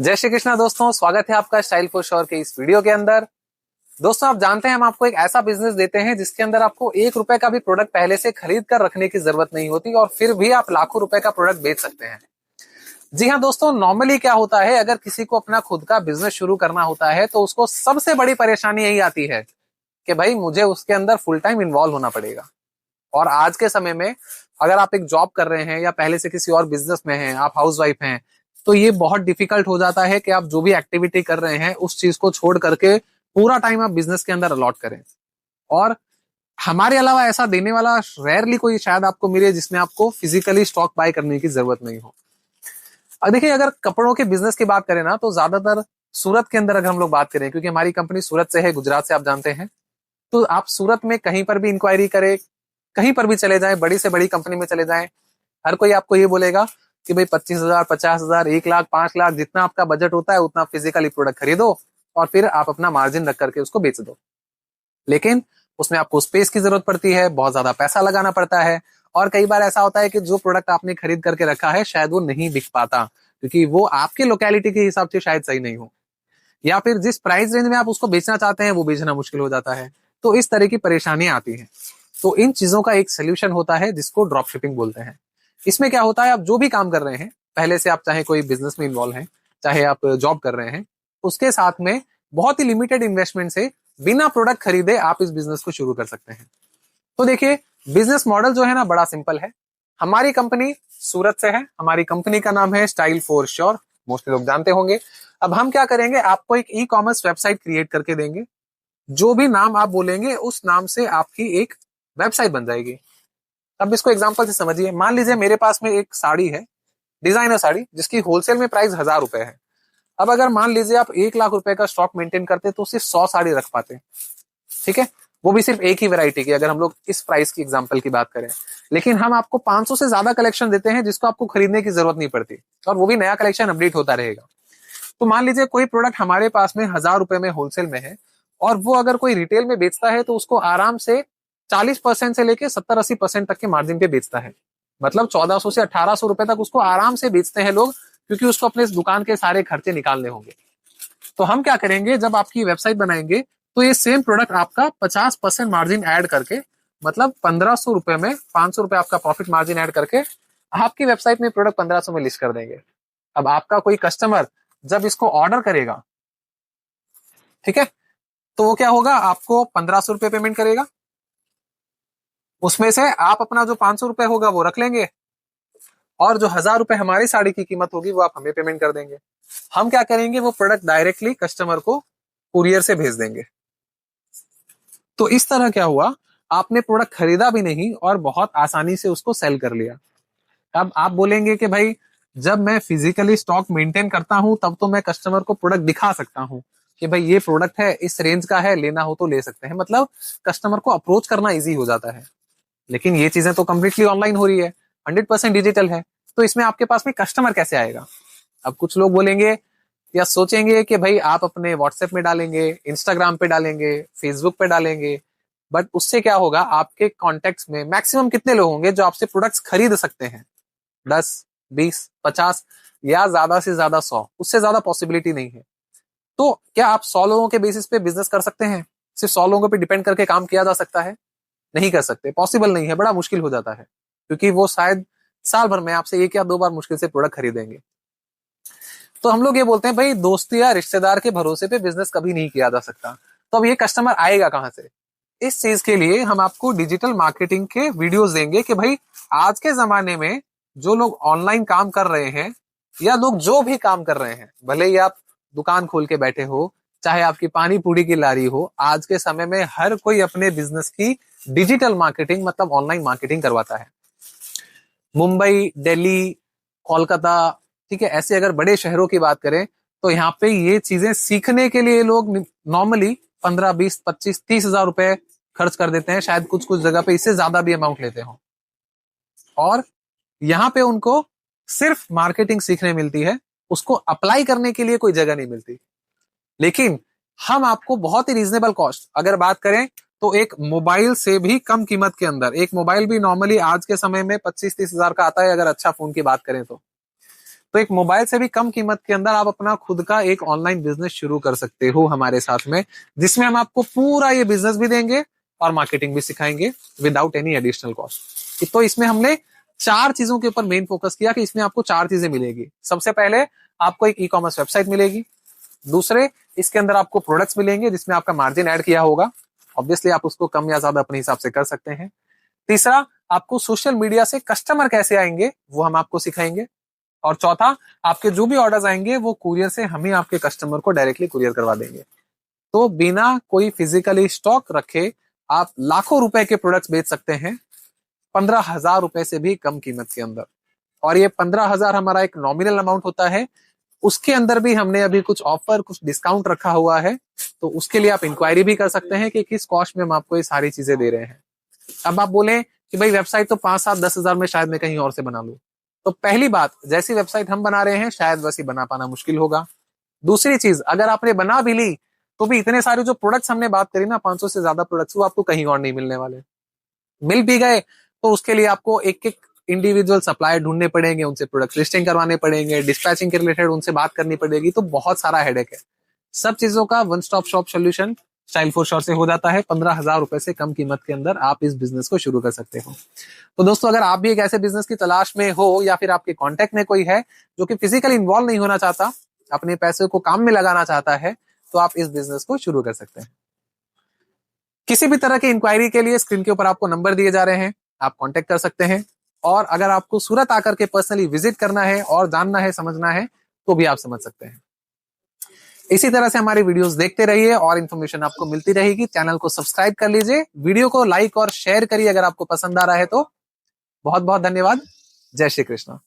जय श्री कृष्णा दोस्तों, स्वागत है आपका स्टाइल फॉर श्योर के इस वीडियो के अंदर। दोस्तों, आप जानते हैं हम आपको एक ऐसा बिजनेस देते हैं जिसके अंदर आपको 1 रुपए का भी प्रोडक्ट पहले से खरीद कर रखने की जरूरत नहीं होती और फिर भी आप लाखों रुपए का प्रोडक्ट बेच सकते हैं। जी हाँ दोस्तों, नॉर्मली क्या होता है, अगर किसी को अपना खुद का बिजनेस शुरू करना होता है तो उसको सबसे बड़ी परेशानी यही आती है कि भाई मुझे उसके अंदर फुल टाइम इन्वॉल्व होना पड़ेगा। और आज के समय में अगर आप एक जॉब कर रहे हैं या पहले से किसी और बिजनेस में हैं, आप हाउसवाइफ हैं, तो ये बहुत डिफिकल्ट हो जाता है कि आप जो भी एक्टिविटी कर रहे हैं उस चीज को छोड़ करके पूरा टाइम आप बिजनेस के अंदर अलॉट करें। और हमारे अलावा ऐसा देने वाला रेयरली कोई शायद आपको मिले जिसमें आपको फिजिकली स्टॉक बाय करने की जरूरत नहीं हो। अब देखिए, अगर कपड़ों के बिजनेस की बात करें ना, तो ज्यादातर सूरत के अंदर अगर हम लोग बात करें, क्योंकि हमारी कंपनी सूरत से है, गुजरात से आप जानते हैं, तो आप सूरत में कहीं पर भी इंक्वायरी करें, कहीं पर भी चले जाएं, बड़ी से बड़ी कंपनी में चले जाएं, हर कोई आपको ये बोलेगा कि भाई 25,000, 50,000, 1 लाख, 5 लाख, जितना आपका बजट होता है उतना फिजिकली प्रोडक्ट खरीदो और फिर आप अपना मार्जिन रख करके उसको बेच दो। लेकिन उसमें आपको स्पेस की जरूरत पड़ती है, बहुत ज्यादा पैसा लगाना पड़ता है, और कई बार ऐसा होता है कि जो प्रोडक्ट आपने खरीद करके रखा है शायद वो नहीं बिक पाता, क्योंकि वो आपके लोकेलिटी के हिसाब से शायद सही नहीं हो, या फिर जिस प्राइस रेंज में आप उसको बेचना चाहते हैं वो बेचना मुश्किल हो जाता है। तो इस तरह की परेशानियां आती हैं। तो इन चीजों का एक सोल्यूशन होता है जिसको ड्रॉप शिपिंग बोलते हैं। इसमें क्या होता है, आप जो भी काम कर रहे हैं, पहले से आप चाहे कोई बिजनेस में इन्वॉल्व हैं, चाहे आप जॉब कर रहे हैं, उसके साथ में बहुत ही लिमिटेड इन्वेस्टमेंट से बिना प्रोडक्ट खरीदे आप इस बिजनेस को शुरू कर सकते हैं। तो देखिए, बिजनेस मॉडल जो है ना, बड़ा सिंपल है। हमारी कंपनी सूरत से है, हमारी कंपनी का नाम है स्टाइल फॉर श्योर, मोस्टली लोग जानते होंगे। अब हम क्या करेंगे, आपको एक ई कॉमर्स वेबसाइट क्रिएट करके देंगे। जो भी नाम आप बोलेंगे उस नाम से आपकी एक वेबसाइट बन जाएगी। अब इसको एग्जांपल से समझिए, मान लीजिए मेरे पास में एक साड़ी है, डिजाइनर साड़ी, जिसकी होलसेल में प्राइस 1,000 रुपए है। अब अगर मान लीजिए आप 1 लाख रुपए का स्टॉक मेंटेन करते तो सिर्फ 100 साड़ी रख पाते। ठीक है, वो भी सिर्फ एक ही वैरायटी की, अगर हम लोग इस प्राइस की एग्जांपल की बात करें। लेकिन हम आपको 500 से ज्यादा कलेक्शन देते हैं जिसको आपको खरीदने की जरूरत नहीं पड़ती, और वो भी नया कलेक्शन अपडेट होता रहेगा। तो मान लीजिए कोई प्रोडक्ट हमारे पास में 1,000 रुपए में होलसेल में है, और वो अगर कोई रिटेल में बेचता है तो उसको आराम से 40% से लेके 70-80% तक के मार्जिन पे बेचता है। मतलब 1,400 से 1,800 रुपए तक उसको आराम से बेचते हैं लोग, क्योंकि उसको अपने इस दुकान के सारे खर्चे निकालने होंगे। तो हम क्या करेंगे, जब आपकी वेबसाइट बनाएंगे तो ये सेम प्रोडक्ट आपका 50% मार्जिन ऐड करके, मतलब 1,500 रुपए में 500 रुपए आपका प्रॉफिट मार्जिन ऐड करके आपकी वेबसाइट में प्रोडक्ट 1,500 में लिस्ट कर देंगे। अब आपका कोई कस्टमर जब इसको ऑर्डर करेगा, ठीक है, तो वो क्या होगा, आपको 1,500 रुपए पेमेंट करेगा। उसमें से आप अपना जो 500 रुपए होगा वो रख लेंगे, और जो 1,000 रुपए हमारी साड़ी की कीमत होगी वो आप हमें पेमेंट कर देंगे। हम क्या करेंगे, वो प्रोडक्ट डायरेक्टली कस्टमर को कुरियर से भेज देंगे। तो इस तरह क्या हुआ, आपने प्रोडक्ट खरीदा भी नहीं और बहुत आसानी से उसको सेल कर लिया। अब आप बोलेंगे कि भाई जब मैं फिजिकली स्टॉक मेंटेन करता हूं तब तो मैं कस्टमर को प्रोडक्ट दिखा सकता हूं कि भाई ये प्रोडक्ट है, इस रेंज का है, लेना हो तो ले सकते हैं, मतलब कस्टमर को अप्रोच करना इजी हो जाता है। लेकिन ये चीजें तो कंप्लीटली ऑनलाइन हो रही है, 100% डिजिटल है, तो इसमें आपके पास में कस्टमर कैसे आएगा। अब कुछ लोग बोलेंगे या सोचेंगे कि भाई आप अपने व्हाट्सएप में डालेंगे, इंस्टाग्राम पे डालेंगे, फेसबुक पे डालेंगे, बट उससे क्या होगा, आपके कॉन्टेक्ट्स में मैक्सिमम कितने लोग होंगे जो आपसे प्रोडक्ट्स खरीद सकते हैं? 10, 20, 50, या ज्यादा से ज्यादा 100, उससे ज्यादा पॉसिबिलिटी नहीं है। तो क्या आप 100 लोगों के बेसिस पे बिजनेस कर सकते हैं? सिर्फ 100 लोगों पे डिपेंड करके काम किया जा सकता है? नहीं कर सकते, पॉसिबल नहीं है, बड़ा मुश्किल हो जाता है, क्योंकि वो शायद साल भर में आपसे 1 या 2 बार मुश्किल से प्रोडक्ट खरीदेंगे। तो हम लोग ये बोलते हैं भाई दोस्ती या रिश्तेदार के भरोसे पे बिजनेस कभी नहीं किया जा सकता। तो अब ये कस्टमर आएगा कहां से? इस चीज के लिए हम आपको डिजिटल मार्केटिंग के वीडियोस देंगे कि भाई आज के जमाने में जो लोग ऑनलाइन काम कर रहे हैं, या लोग जो भी काम कर रहे हैं, भले ही आप दुकान खोल के बैठे हो, चाहे आपकी पानी पूरी की लारी हो, आज के समय में हर कोई अपने बिजनेस की डिजिटल मार्केटिंग, मतलब ऑनलाइन मार्केटिंग करवाता है। मुंबई, दिल्ली, कोलकाता, ठीक है, ऐसे अगर बड़े शहरों की बात करें तो यहाँ पे ये चीजें सीखने के लिए लोग नॉर्मली 15, 20, 25, 30 हजार रुपए खर्च कर देते हैं, शायद कुछ कुछ जगह पे इससे ज्यादा भी अमाउंट लेते हो। और यहाँ पे उनको सिर्फ मार्केटिंग सीखने मिलती है, उसको अप्लाई करने के लिए कोई जगह नहीं मिलती। लेकिन हम आपको बहुत ही रीजनेबल कॉस्ट अगर बात करें तो एक मोबाइल से भी कम कीमत के अंदर, एक मोबाइल भी नॉर्मली आज के समय में 25-30 हजार का आता है अगर अच्छा फोन की बात करें तो। तो एक मोबाइल से भी कम कीमत के अंदर आप अपना खुद का एक ऑनलाइन बिजनेस शुरू कर सकते हो हमारे साथ में, जिसमें हम आपको पूरा ये बिजनेस भी देंगे और मार्केटिंग भी सिखाएंगे विदाउट एनी एडिशनल कॉस्ट। तो इसमें हमने 4 चीजों के ऊपर मेन फोकस किया कि इसमें आपको 4 चीजें मिलेगी। सबसे पहले आपको एक ई-कॉमर्स वेबसाइट मिलेगी। दूसरे, इसके अंदर आपको प्रोडक्ट्स मिलेंगे जिसमें आपका मार्जिन ऐड किया होगा, ऑब्वियसली आप उसको कम या ज्यादा अपने हिसाब से कर सकते हैं। तीसरा, आपको सोशल मीडिया से कस्टमर कैसे आएंगे वो हम आपको सिखाएंगे। और चौथा, आपके जो भी ऑर्डर्स आएंगे वो कुरियर से हम ही आपके कस्टमर को डायरेक्टली कुरियर करवा देंगे। तो बिना कोई फिजिकली स्टॉक रखे आप लाखों रुपए के प्रोडक्ट्स बेच सकते हैं 15,000 रुपए से भी कम कीमत के अंदर। और ये 15,000 हमारा एक नॉमिनल अमाउंट होता है, उसके अंदर भी हमने अभी कुछ ऑफर, कुछ डिस्काउंट रखा हुआ है, तो उसके लिए आप इंक्वायरी भी कर सकते हैं कि किस कॉस्ट में हम आपको ये सारी चीजें दे रहे हैं। अब आप बोले कि भाई वेबसाइट तो 5, 7, 10,000 में शायद मैं कहीं और से बना लूं, तो पहली बात, जैसी वेबसाइट हम बना रहे हैं शायद वैसी बना पाना मुश्किल होगा। दूसरी चीज, अगर आपने बना भी ली तो भी इतने सारे जो प्रोडक्ट्स हमने बात करी ना, 500 से ज्यादा प्रोडक्ट्स, वो आपको कहीं और नहीं मिलने वाले। मिल भी गए तो उसके लिए आपको एक एक इंडिविजुअल सप्लायर ढूंढने पड़ेंगे, उनसे प्रोडक्ट लिस्टिंग करवाने पड़ेंगे, डिस्पैचिंग के रिलेटेड उनसे बात करनी पड़ेगी, तो बहुत सारा हेडेक है। सब चीजों का one stop shop solution style for sure से हो जाता है। 15,000 रुपए से कम कीमत के अंदर आप इस बिजनेस को शुरू कर सकते हो। तो दोस्तों, अगर आप भी एक ऐसे बिजनेस की तलाश में हो या फिर आपके कॉन्टेक्ट में कोई है जो कि फिजिकली इन्वॉल्व नहीं होना चाहता, अपने पैसे को काम में लगाना चाहता है, तो आप इस बिजनेस को शुरू कर सकते हैं। किसी भी तरह की इंक्वायरी के लिए स्क्रीन के ऊपर आपको नंबर दिए जा रहे हैं, आप कांटेक्ट कर सकते हैं। और अगर आपको सूरत आकर के पर्सनली विजिट करना है और जानना है, समझना है, तो भी आप समझ सकते हैं। इसी तरह से हमारी वीडियोस देखते रहिए और इन्फॉर्मेशन आपको मिलती रहेगी। चैनल को सब्सक्राइब कर लीजिए, वीडियो को लाइक और शेयर करिए अगर आपको पसंद आ रहा है तो। बहुत बहुत धन्यवाद। जय श्री कृष्ण।